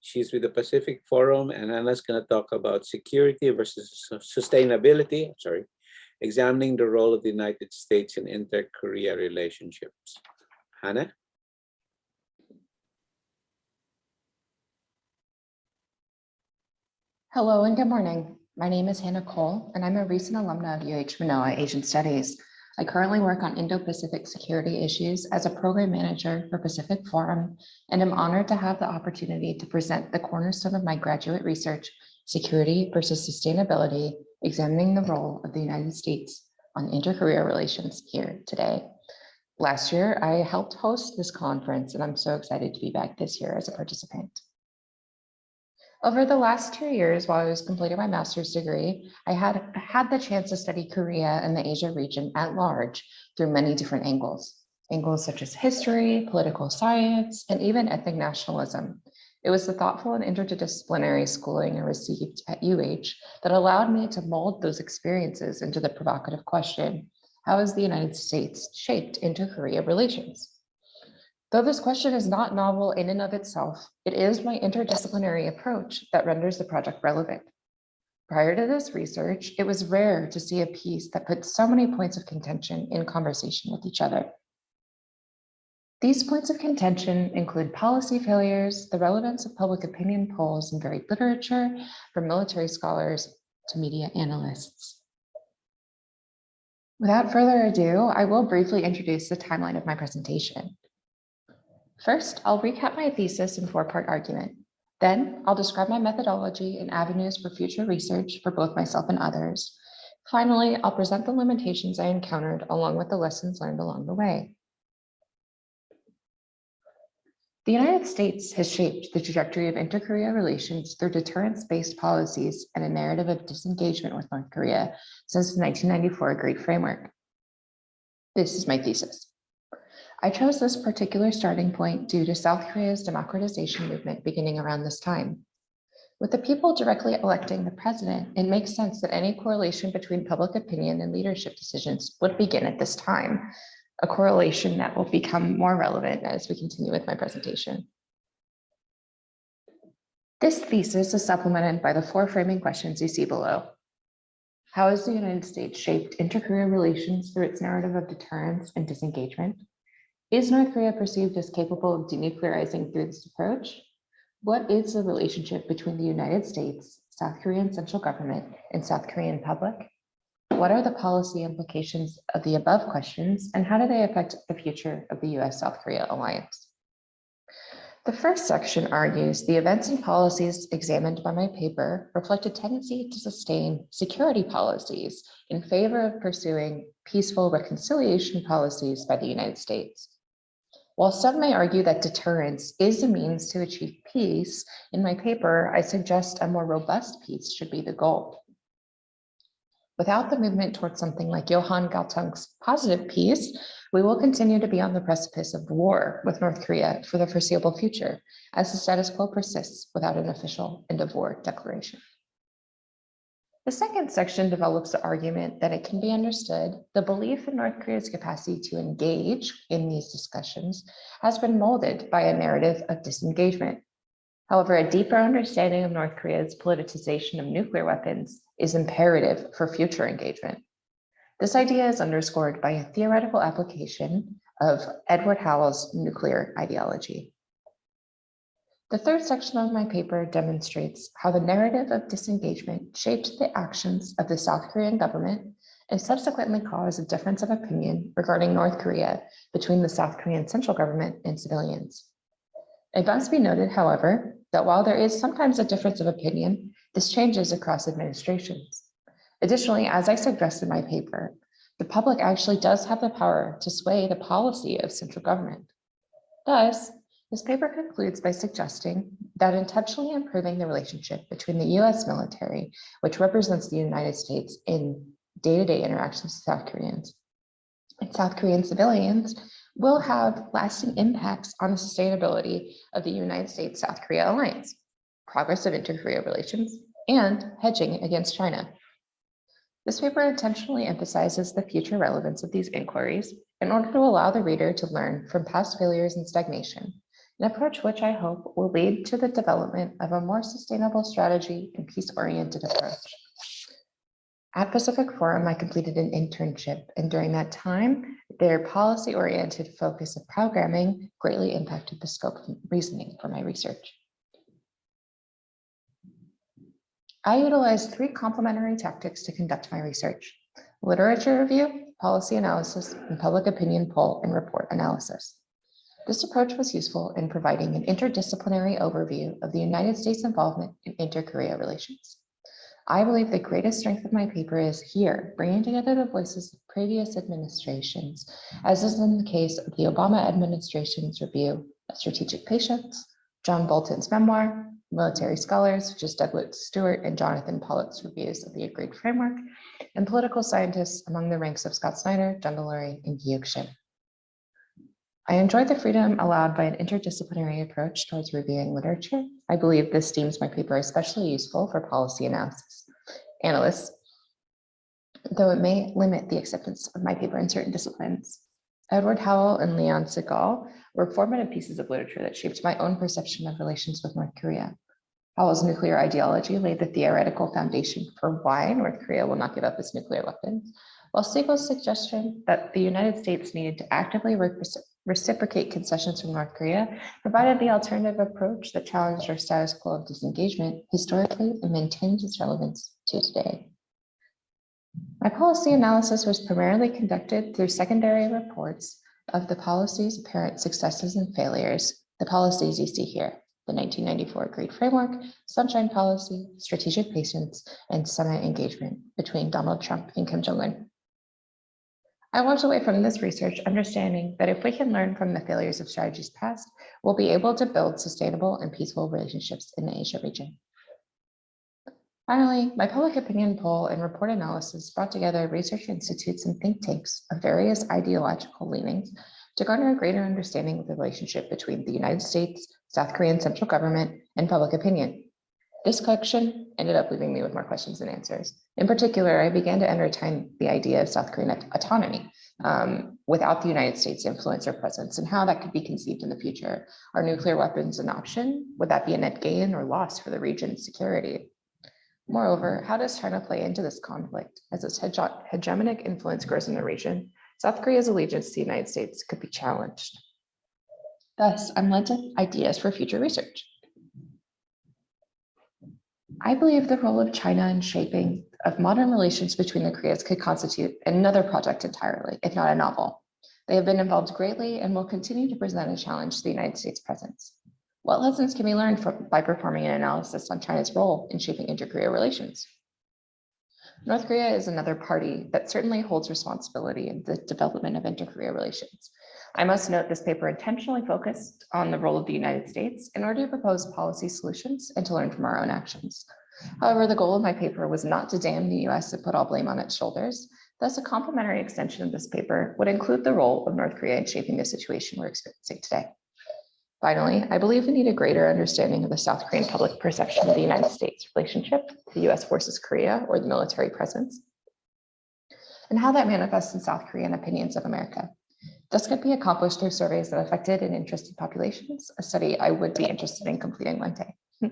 She's with the Pacific Forum, and Hannah's going to talk about security versus sustainability. Sorry, examining the role of the United States in inter-Korea relationships. Hannah?
Hello and good morning. My name is Hannah Cole, and I'm a recent alumna of UH Manoa Asian Studies. I currently work on Indo-Pacific security issues as a program manager for Pacific Forum, and I'm honored to have the opportunity to present the cornerstone of my graduate research, Security versus Sustainability, examining the role of the United States on inter-Korea relations here today. Last year, I helped host this conference, and I'm so excited to be back this year as a participant. Over the last 2 years, while I was completing my master's degree, I had the chance to study Korea and the Asia region at large through many different angles such as history, political science, and even ethnic nationalism. It was the thoughtful and interdisciplinary schooling I received at UH that allowed me to mold those experiences into the provocative question, how has the United States shaped inter-Korea relations? Though this question is not novel in and of itself, it is my interdisciplinary approach that renders the project relevant. Prior to this research, it was rare to see a piece that put so many points of contention in conversation with each other. These points of contention include policy failures, the relevance of public opinion polls in varied literature, from military scholars to media analysts. Without further ado, I will briefly introduce the timeline of my presentation. First, I'll recap my thesis and four-part argument. Then, I'll describe my methodology and avenues for future research for both myself and others. Finally, I'll present the limitations I encountered along with the lessons learned along the way. The United States has shaped the trajectory of inter-Korea relations through deterrence-based policies and a narrative of disengagement with North Korea since the 1994 Great Framework. This is my thesis. I chose this particular starting point due to South Korea's democratization movement beginning around this time. With the people directly electing the president, it makes sense that any correlation between public opinion and leadership decisions would begin at this time, a correlation that will become more relevant as we continue with my presentation. This thesis is supplemented by the four framing questions you see below. How has the United States shaped inter-Korea relations through its narrative of deterrence and disengagement? Is North Korea perceived as capable of denuclearizing through this approach? What is the relationship between the United States, South Korean central government, and South Korean public? What are the policy implications of the above questions, and how do they affect the future of the US-South Korea alliance? The first section argues the events and policies examined by my paper reflect a tendency to sustain security policies in favor of pursuing peaceful reconciliation policies by the United States. While some may argue that deterrence is a means to achieve peace, in my paper, I suggest a more robust peace should be the goal. Without the movement towards something like Johan Galtung's positive peace, we will continue to be on the precipice of war with North Korea for the foreseeable future, as the status quo persists without an official end of war declaration. The second section develops the argument that it can be understood the belief in North Korea's capacity to engage in these discussions has been molded by a narrative of disengagement. However, a deeper understanding of North Korea's politicization of nuclear weapons is imperative for future engagement. This idea is underscored by a theoretical application of Edward Howell's nuclear ideology. The third section of my paper demonstrates how the narrative of disengagement shaped the actions of the South Korean government and subsequently caused a difference of opinion regarding North Korea between the South Korean central government and civilians. It must be noted, however, that while there is sometimes a difference of opinion, this changes across administrations. Additionally, as I suggest in my paper, the public actually does have the power to sway the policy of central government. Thus, this paper concludes by suggesting that intentionally improving the relationship between the US military, which represents the United States in day-to-day interactions with South Koreans, and South Korean civilians will have lasting impacts on the sustainability of the United States-South Korea alliance, progress of inter-Korea relations, and hedging against China. This paper intentionally emphasizes the future relevance of these inquiries in order to allow the reader to learn from past failures and stagnation, an approach which I hope will lead to the development of a more sustainable strategy and peace-oriented approach. At Pacific Forum, I completed an internship, and during that time, their policy-oriented focus of programming greatly impacted the scope of reasoning for my research. I utilized 3 complementary tactics to conduct my research: literature review, policy analysis, and public opinion poll and report analysis. This approach was useful in providing an interdisciplinary overview of the United States' involvement in inter-Korea relations. I believe the greatest strength of my paper is here, bringing together the voices of previous administrations, as is in the case of the Obama administration's review of strategic patience, John Bolton's memoir, military scholars such as Douglas Stewart and Jonathan Pollock's reviews of the Agreed Framework, and political scientists among the ranks of Scott Snyder, John Delury, and Gyuk Shin. I enjoyed the freedom allowed by an interdisciplinary approach towards reviewing literature. I believe this deems my paper especially useful for policy analysts, though it may limit the acceptance of my paper in certain disciplines. Edward Howell and Leon Segal were formative pieces of literature that shaped my own perception of relations with North Korea. Howell's nuclear ideology laid the theoretical foundation for why North Korea will not give up its nuclear weapons, while Segal's suggestion that the United States needed to actively reciprocate concessions from North Korea provided the alternative approach that challenged our status quo of disengagement historically and maintains its relevance to today. My policy analysis was primarily conducted through secondary reports of the policy's apparent successes and failures, the policies you see here: the 1994 Agreed Framework, Sunshine Policy, Strategic Patience, and Summit engagement between Donald Trump and Kim Jong-un. I walked away from this research understanding that if we can learn from the failures of strategies past, we'll be able to build sustainable and peaceful relationships in the Asia region. Finally, my public opinion poll and report analysis brought together research institutes and think tanks of various ideological leanings to garner a greater understanding of the relationship between the United States, South Korean central government, and public opinion. This collection ended up leaving me with more questions than answers. In particular, I began to entertain the idea of South Korean autonomy without the United States' influence or presence, and how that could be conceived in the future. Are nuclear weapons an option? Would that be a net gain or loss for the region's security? Moreover, how does China play into this conflict? As its hegemonic influence grows in the region, South Korea's allegiance to the United States could be challenged. Thus, I'm led to ideas for future research. I believe the role of China in shaping of modern relations between the Koreas could constitute another project entirely, if not a novel. They have been involved greatly and will continue to present a challenge to the United States presence. What lessons can be learned by performing an analysis on China's role in shaping inter-Korea relations? North Korea is another party that certainly holds responsibility in the development of inter-Korea relations. I must note this paper intentionally focused on the role of the United States in order to propose policy solutions and to learn from our own actions. However, the goal of my paper was not to damn the US and put all blame on its shoulders. Thus, a complementary extension of this paper would include the role of North Korea in shaping the situation we're experiencing today. Finally, I believe we need a greater understanding of the South Korean public perception of the United States relationship to the US versus Korea, or the military presence, and how that manifests in South Korean opinions of America. This could be accomplished through surveys of affected and interested populations, a study I would be interested in completing one day.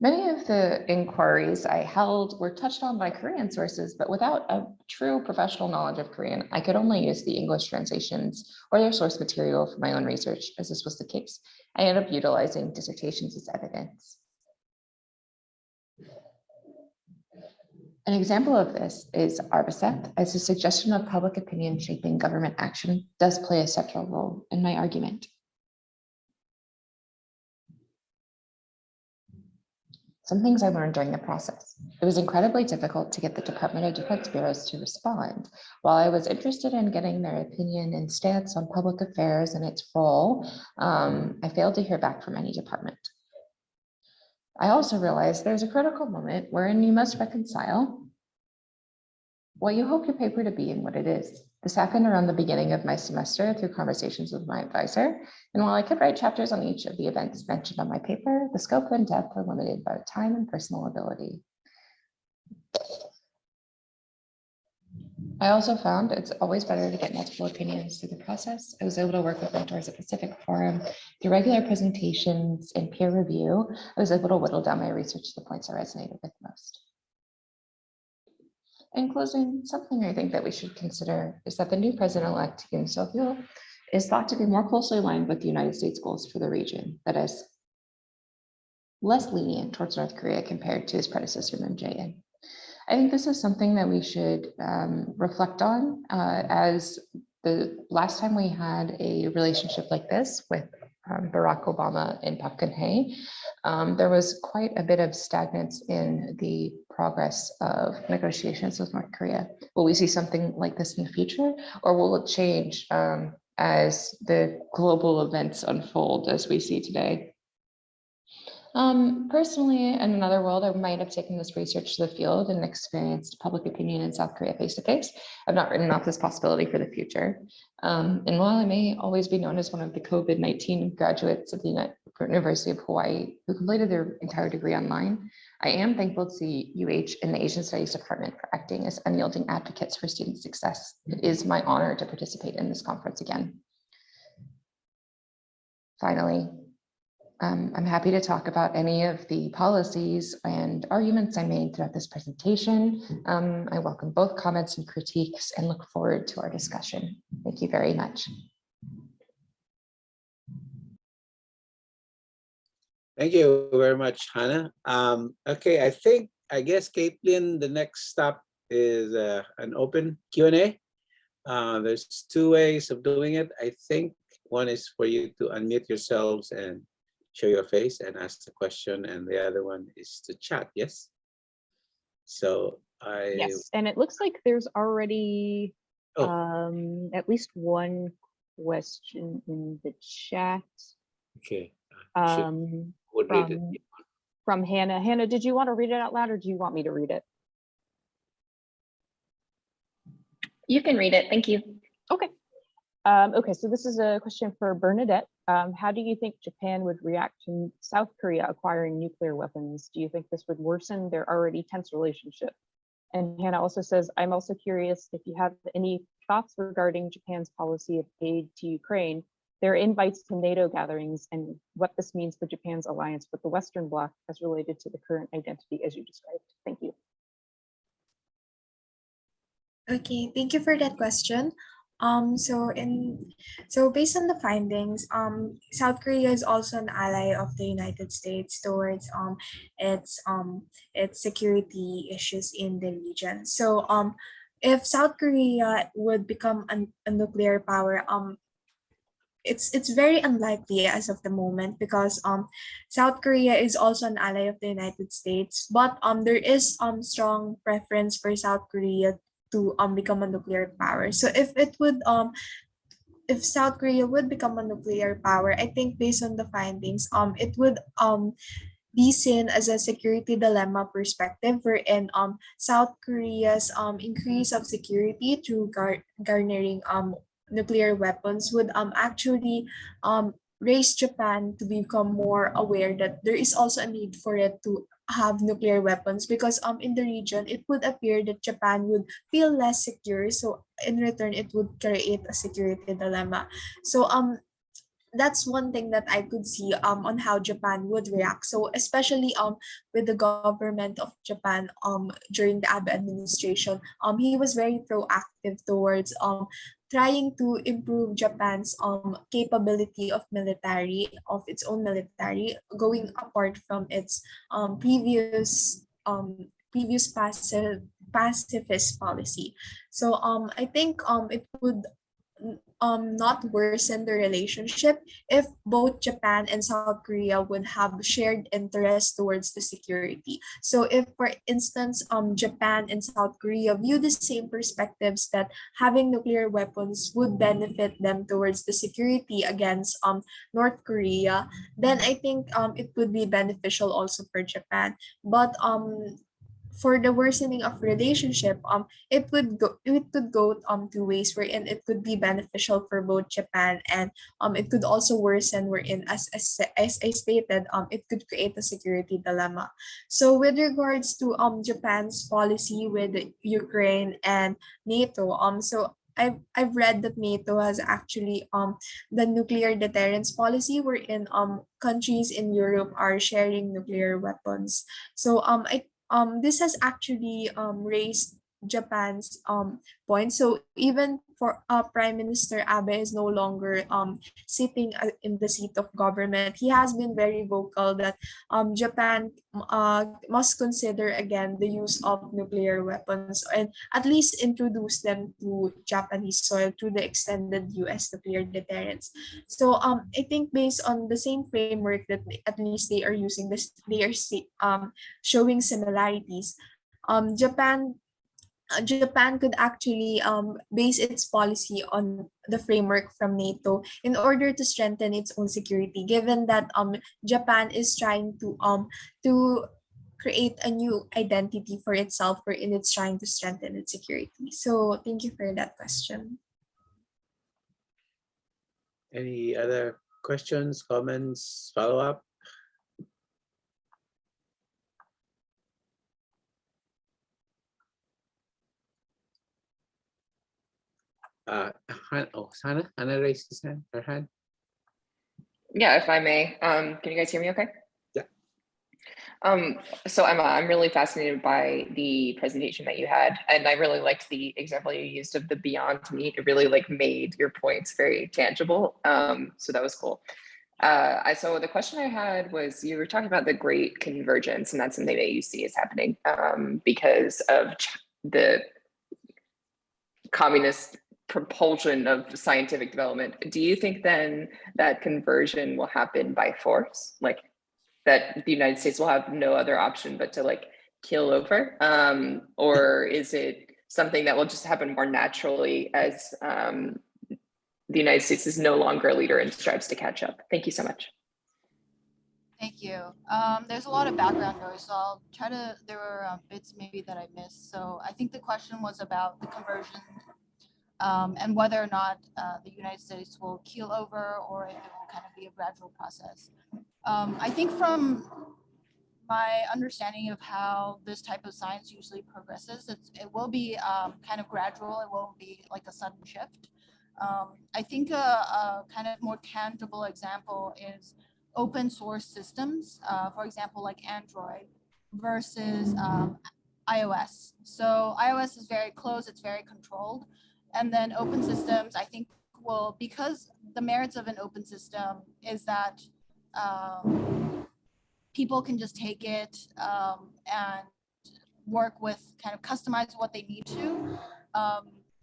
Many of the inquiries I held were touched on by Korean sources, but without a true professional knowledge of Korean, I could only use the English translations or their source material for my own research, as this was the case. I ended up utilizing dissertations as evidence. An example of this is ARBACEP, as a suggestion of public opinion shaping government action does play a central role in my argument. Some things I learned during the process. It was incredibly difficult to get the Department of Defense bureaus to respond. While I was interested in getting their opinion and stance on public affairs and its role, I failed to hear back from any department. I also realized there's a critical moment wherein you must reconcile what you hope your paper to be and what it is. This happened around the beginning of my semester through conversations with my advisor. And while I could write chapters on each of the events mentioned on my paper, the scope and depth are limited by time and personal ability. I also found it's always better to get multiple opinions through the process. I was able to work with mentors at Pacific Forum through regular presentations and peer review. I was able to whittle down my research to the points I resonated with most. In closing, something I think that we should consider is that the new president-elect Yoon Suk-yeol is thought to be more closely aligned with the United States goals for the region, that is, less lenient towards North Korea compared to his predecessor Moon Jae-in. I think this is something that we should reflect on, as the last time we had a relationship like this with Barack Obama and Park Geun-hye, there was quite a bit of stagnance in the progress of negotiations with North Korea. Will we see something like this in the future, or will it change as the global events unfold as we see today? Personally, in another world, I might have taken this research to the field and experienced public opinion in South Korea face-to-face. I've not written off this possibility for the future. And while I may always be known as one of the COVID-19 graduates of the University of Hawaii who completed their entire degree online, I am thankful to the UH and the Asian Studies Department for acting as unyielding advocates for student success. It is my honor to participate in this conference again. Finally, I'm happy to talk about any of the policies and arguments I made throughout this presentation. I welcome both comments and critiques and look forward to our discussion. Thank you very much.
Thank you very much, Hannah. Okay, I guess, Caitlin, the next stop is an open Q&A. There's two ways of doing it. I think one is for you to unmute yourselves and show your face and ask the question, and the other one is to chat. Yes. So
yes, and it looks like there's already at least one question in the chat.
Okay.
From Hannah. Hannah, did you want to read it out loud, or do you want me to read it?
You can read it. Thank you.
Okay. Okay, so this is a question for Bernadette. How do you think Japan would react to South Korea acquiring nuclear weapons? Do you think this would worsen their already tense relationship? And Hannah also says, I'm also curious if you have any thoughts regarding Japan's policy of aid to Ukraine, their invites to Nato gatherings, and what this means for Japan's alliance with the Western Bloc as related to the current identity as you described. Thank you.
Okay, thank you for that question. So based on the findings, South Korea is also an ally of the United States towards its security issues in the region. So if South Korea would become a nuclear power, it's very unlikely as of the moment, because South Korea is also an ally of the United States, but there is strong preference for South Korea to become a nuclear power. So if South Korea would become a nuclear power, I think based on the findings, it would be seen as a security dilemma perspective, wherein South Korea's increase of security through garnering nuclear weapons would actually raise Japan to become more aware that there is also a need for it to have nuclear weapons, because in the region it would appear that Japan would feel less secure, so in return it would create a security dilemma. So that's one thing that I could see on how Japan would react. So especially with the government of Japan during the Abe administration, he was very proactive towards trying to improve Japan's capability of military, of its own military, going apart from its previous pacifist policy. So I think it would not worsen the relationship if both Japan and South Korea would have shared interest towards the security. So if, for instance, Japan and South Korea view the same perspectives, that having nuclear weapons would benefit them towards the security against North Korea, then I think it would be beneficial also for Japan. But for the worsening of relationship, it could go two ways, wherein it could be beneficial for both Japan, and it could also worsen, wherein as I stated, it could create a security dilemma. So with regards to Japan's policy with Ukraine and NATO, I've read that NATO has actually the nuclear deterrence policy, wherein countries in Europe are sharing nuclear weapons. So this has actually raised Japan's point. So even for Prime Minister Abe is no longer sitting in the seat of government. He has been very vocal that Japan must consider again the use of nuclear weapons, and at least introduce them to Japanese soil through the extended U.S. nuclear deterrence. So I think based on the same framework that at least they are using this, they are showing similarities. Japan could actually base its policy on the framework from NATO in order to strengthen its own security, given that Japan is trying to create a new identity for itself, wherein it's trying to strengthen its security. So thank you for that question.
Any other questions, comments, follow-up? Hannah raised her hand.
Yeah, if I may. Can you guys hear me okay?
Yeah.
So Emma, I'm really fascinated by the presentation that you had, and I really liked the example you used of the Beyond Meat. It really made your points very tangible. So that was cool. So the question I had was, you were talking about the great convergence, and that's something that you see is happening because of the communist propulsion of scientific development. Do you think then that conversion will happen by force, like that the United States will have no other option but to kill over, or is it something that will just happen more naturally as the United States is no longer a leader and strives to catch up? Thank you so much.
Thank you. There's a lot of background noise, so I'll try to, there were bits maybe that I missed. So I think the question was about the conversion and whether or not the United States will keel over, or if it will kind of be a gradual process. I think from my understanding of how this type of science usually progresses, it will be kind of gradual. It won't be like a sudden shift. I think a kind of more tangible example is open source systems, for example, like Android versus iOS. So iOS is very closed, it's very controlled. And then open systems, I think, will, because the merits of an open system is that people can just take it and work with, kind of customize what they need to.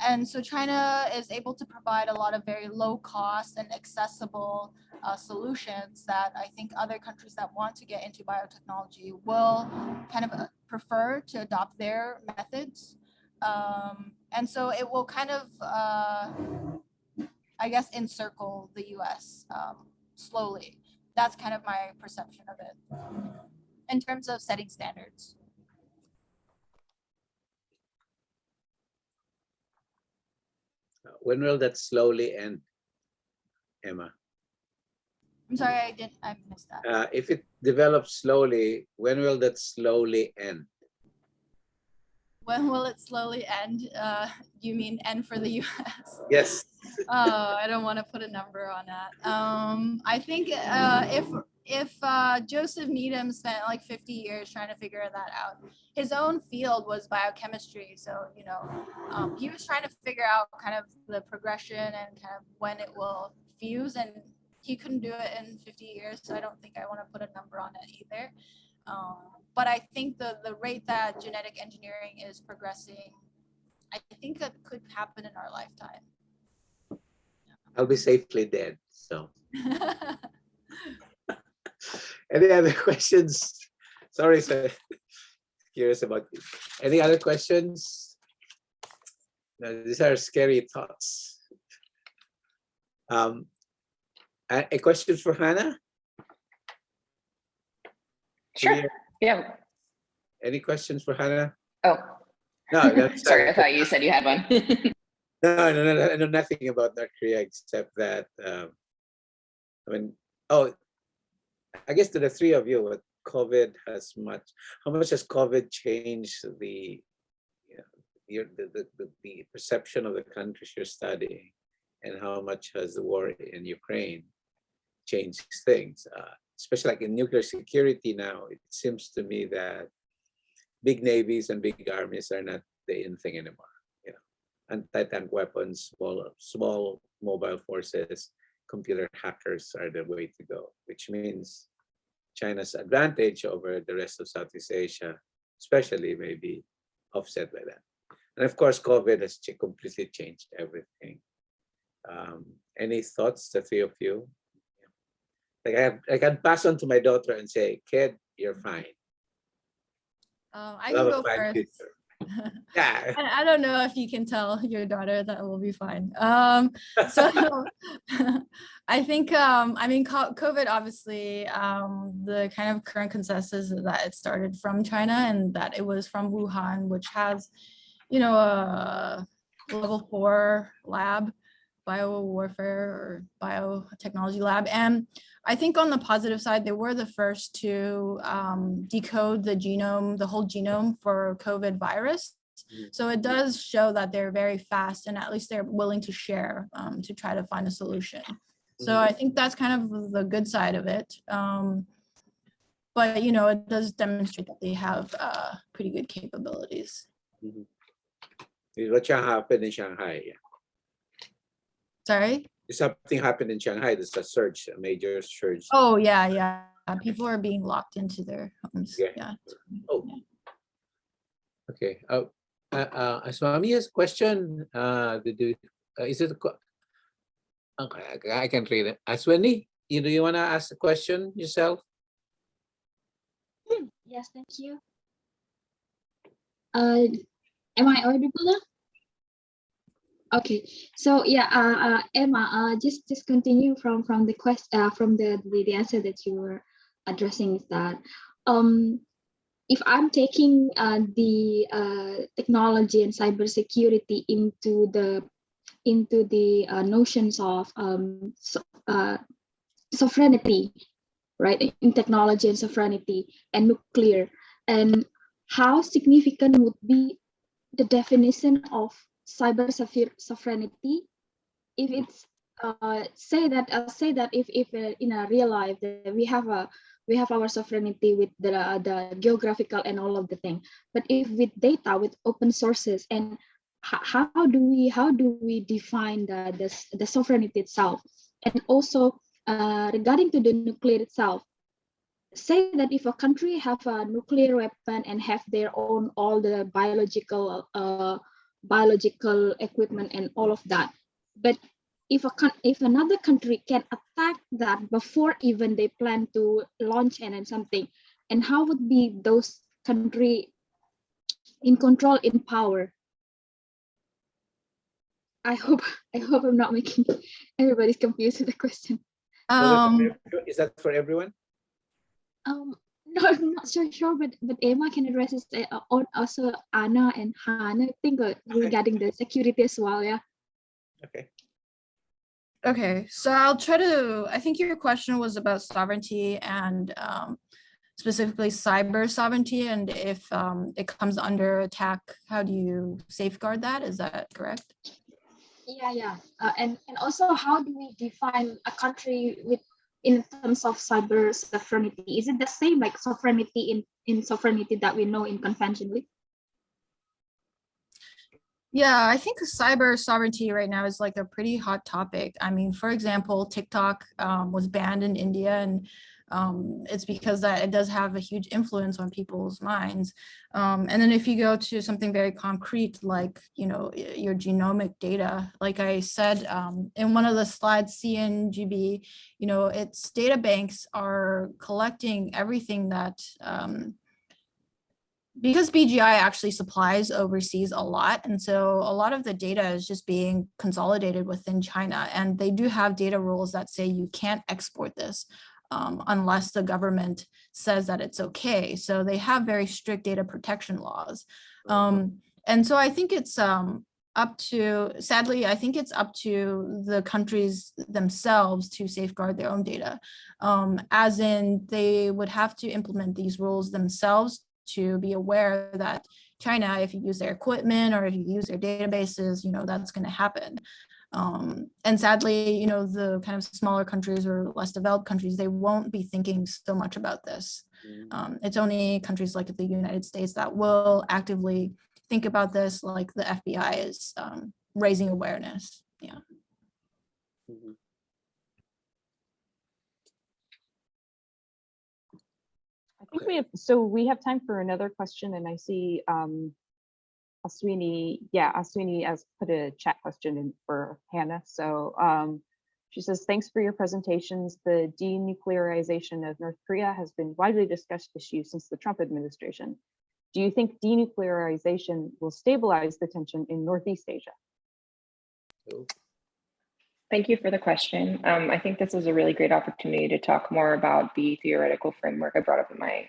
And so China is able to provide a lot of very low cost and accessible solutions that I think other countries that want to get into biotechnology will kind of prefer to adopt their methods. And so it will kind of, I guess, encircle the US slowly. That's kind of my perception of it in terms of setting standards.
when will that slowly end, Emma?
I'm sorry, I missed that.
If it develops slowly, when will that slowly end?
When will it slowly end? You mean end for the US?
Yes.
I don't want to put a number on that. I think if Joseph Needham spent like 50 years trying to figure that out, his own field was biochemistry. So, you know, he was trying to figure out kind of the progression and kind of when it will fuse, and he couldn't do it in 50 years. So I don't think I want to put a number on it either. But I think the rate that genetic engineering is progressing, I think that could happen in our lifetime.
I'll be safely dead. So, any other questions? Sorry, sir. Curious about you. Any other questions? No, these are scary thoughts. A question for Hannah?
Sure. Yeah.
Any questions for Hannah?
Oh,
No,
sorry. I thought you said you had one.
No, I know nothing about North Korea except that, I mean, I guess to the three of you, what COVID has how much has COVID changed the perception of the countries you're studying, and how much has the war in Ukraine changed things? Especially like in nuclear security now, it seems to me that big navies and big armies are not the in thing anymore. Anti-tank weapons, small mobile forces, computer hackers are the way to go, which means China's advantage over the rest of Southeast Asia, especially, may be offset by that. And of course, COVID has completely changed everything. Any thoughts, the three of you? Like I can pass on to my daughter and say, kid, you're fine.
I can go first.
Future. Yeah.
I don't know if you can tell your daughter that will be fine. So I think, I mean, COVID, obviously, the kind of current consensus is that it started from China and that it was from Wuhan, which has, you know, a level 4 lab, biowarfare or biotechnology lab. And I think on the positive side, they were the first to decode the genome, the whole genome for COVID virus. So it does show that they're very fast, and at least they're willing to share to try to find a solution. So I think that's kind of the good side of it. But, you know, it does demonstrate that they have pretty good capabilities.
What happened in Shanghai?
Sorry?
Something happened in Shanghai. There's a surge, a major surge.
Oh, yeah. People are being locked into their homes. Yeah.
Oh. Okay. Swami has a question. Is it? Okay, I can read it. Aswani, do you want to ask a question yourself?
Yes, thank you. Am I audible now? Okay, so yeah, Emma, just continue from the question from the answer that you were addressing, is that if I'm taking the technology and cybersecurity into the notions of sovereignty, right, in technology and sovereignty and nuclear, and how significant would be the definition of cyber sovereignty if it's say that if in a real life that we have our sovereignty with the geographical and all of the thing, but if with data, with open sources, and how do we define the sovereignty itself? And also regarding to the nuclear itself, say that if a country have a nuclear weapon and have their own all the biological equipment and all of that, but if another country can attack that before even they plan to launch and something, and how would be those country in control, in power? I hope I'm not making everybody's confused with the question.
Is that for everyone?
No, I'm not so sure, but Emma can address it, also Anna and Hannah, I think, regarding the security as well, yeah.
Okay.
Okay, so I'll try to, I think your question was about sovereignty and specifically cyber sovereignty, and if it comes under attack, how do you safeguard that? Is that correct?
Yeah. And also, how do we define a country with in terms of cyber sovereignty? Is it the same like sovereignty in sovereignty that we know in conventionally?
Yeah, I think cyber sovereignty right now is like a pretty hot topic. I mean, for example, TikTok was banned in India, and it's because that it does have a huge influence on people's minds. And then if you go to something very concrete, like, you know, your genomic data, like I said in one of the slides, CNGB, you know, its data banks are collecting everything that because BGI actually supplies overseas a lot. And so a lot of the data is just being consolidated within China. And they do have data rules that say you can't export this unless the government says that it's okay. So they have very strict data protection laws. And so I think it's up to, sadly, I think it's up to the countries themselves to safeguard their own data. As in, they would have to implement these rules themselves to be aware that China, if you use their equipment or if you use their databases, you know, that's going to happen. And sadly, you know, the kind of smaller countries or less developed countries, they won't be thinking so much about this. It's only countries like the United States that will actively think about this, like the FBI is raising awareness. Yeah.
I think we have time for another question, and I see Aswini has put a chat question in for Hannah. So she says, thanks for your presentations. The denuclearization of North Korea has been widely discussed issue since the Trump administration. Do you think denuclearization will stabilize the tension in Northeast Asia?
Thank you for the question. I think this is a really great opportunity to talk more about the theoretical framework I brought up in my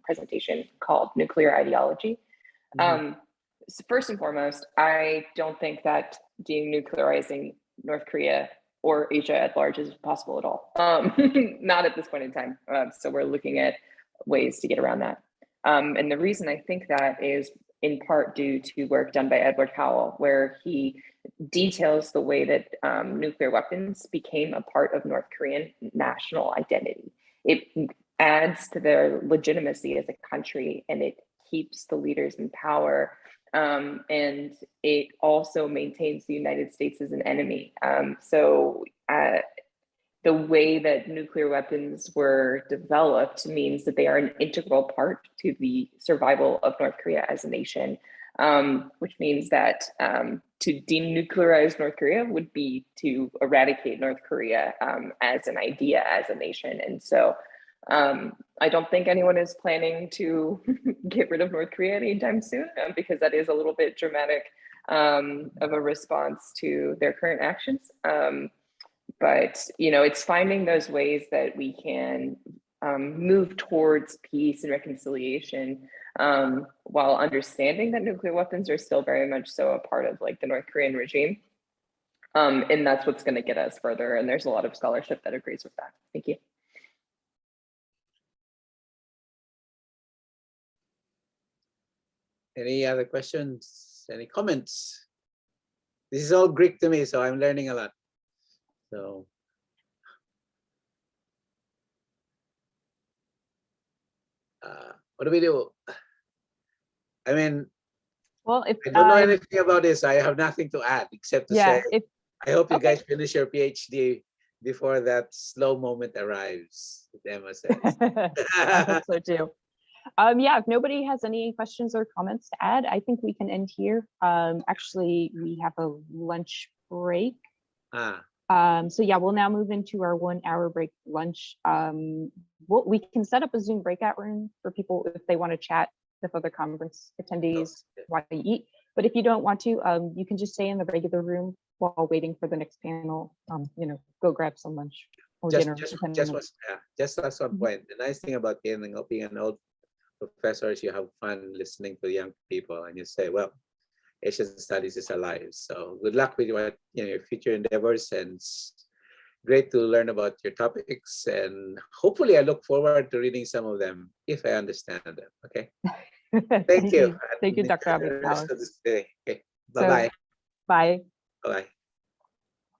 presentation called nuclear ideology. So first and foremost, I don't think that denuclearizing North Korea or Asia at large is possible at all. Not at this point in time. So we're looking at ways to get around that. And the reason I think that is in part due to work done by Edward Howell, where he details the way that nuclear weapons became a part of North Korean national identity. It adds to their legitimacy as a country, and it keeps the leaders in power. And it also maintains the United States as an enemy. So the way that nuclear weapons were developed means that they are an integral part to the survival of North Korea as a nation, which means that to denuclearize North Korea would be to eradicate North Korea as an idea, as a nation. And so I don't think anyone is planning to get rid of North Korea anytime soon, because that is a little bit dramatic of a response to their current actions. But, you know, it's finding those ways that we can move towards peace and reconciliation while understanding that nuclear weapons are still very much so a part of like the North Korean regime. And that's what's going to get us further. And there's a lot of scholarship that agrees with that. Thank you.
Any other questions? Any comments? This is all Greek to me, so I'm learning a lot. So, what do we do? I mean,
well, if
I don't know anything about this. I have nothing to add except to say, I hope you guys finish your PhD before that slow moment arrives, Emma says.
I hope so too. Yeah, if nobody has any questions or comments to add, I think we can end here. Actually, we have a lunch break. So yeah, we'll now move into our 1 hour break lunch. We can set up a Zoom breakout room for people if they want to chat with other conference attendees while they eat. But if you don't want to, you can just stay in the regular room while waiting for the next panel. You know, go grab some lunch or dinner.
Just that's one point. The nice thing about being an old professor is you have fun listening to young people, and you say, well, Asian studies is alive. So good luck with your future endeavors, and it's great to learn about your topics. And hopefully, I look forward to reading some of them if I understand them. Okay. Thank you.
Thank you,
And
Dr.
enjoy the rest
Abinales.
of this day. Okay.
So,
Bye-bye.
bye.
Bye.